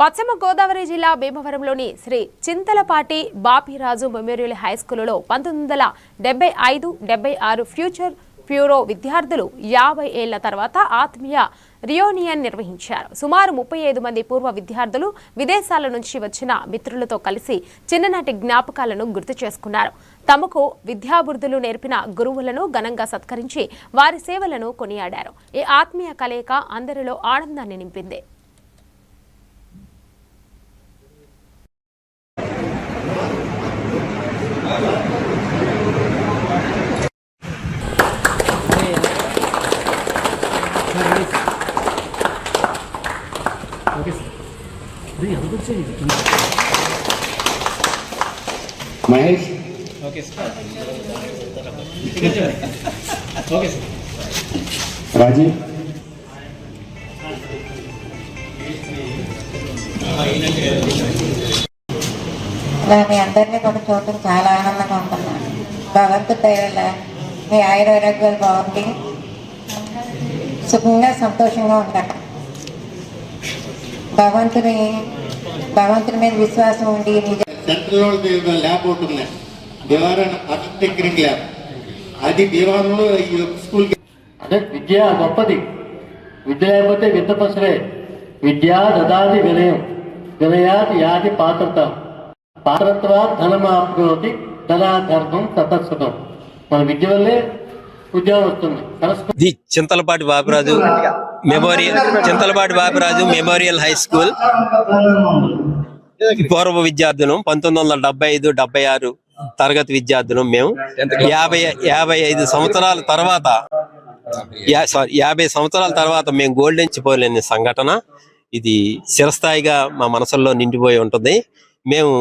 పశ్చిమ గోదావరి జిల్లా భీమవరంలోని Shri Chintalapati Bapiraju memorial high స్కూలులో 1975-76 ఫ్యూచర్ బ్యూరో విద్యార్థులు 50 ఏళ్ల తర్వాత ఆత్మీయ రియూనియన్ నిర్వహించారు. సుమారు 35 మంది పూర్వ విద్యార్థులు విదేశాల నుంచి వచ్చిన మిత్రులతో కలిసి చిన్ననాటి జ్ఞాపకాలను గుర్తు చేసుకున్నారు. తమకు విద్యాబుద్ధులు నేర్పిన గురువులను ఘనంగా సత్కరించి వారి సేవలను కొనియాడారు. ఈ ఆత్మీయ కలయిక అందరిలో ఆనందాన్ని నింపింది. మహేష్ రాజీవ్ మీ అందరినీ కూడా చూడటం చాలా ఆనందంగా ఉంటున్నాను. భగవంతుడి దయ వల్ల మీ ఆయురారోగ్యాలు బాగుంది, సుఖంగా సంతోషంగా ఉంటాను. భగవంతుని మీద విశ్వాసం ఉండి సెంట్రల్ ల్యాబ్ ఒకటి ఉంది, భీమవరం టెక్నిక్ ల్యాబ్. అది భీమవరంలో స్కూల్. అదే విద్య గొప్పది. విద్య లేకపోతే విద్య పసరే. విద్యా దదాది వినయం, వినయాది యాది పాత్రత, పాత్రత్వా ధనమాప్నోతి, ధనాధర్మం తతస్సుతం. మన విద్య వల్లే ఉద్యోగం వస్తుంది. The Chintalapati Bapiraju memorial high school పూర్వ విద్యార్థులు 1975-76 తరగతి విద్యార్థులు మేము 50 సంవత్సరాల తర్వాత 50 సంవత్సరాల తర్వాత మేము గోల్డెన్ చిపోలేని సంఘటన ఇది చిరస్థాయిగా మా మనసుల్లో నిండిపోయి ఉంటుంది. మేము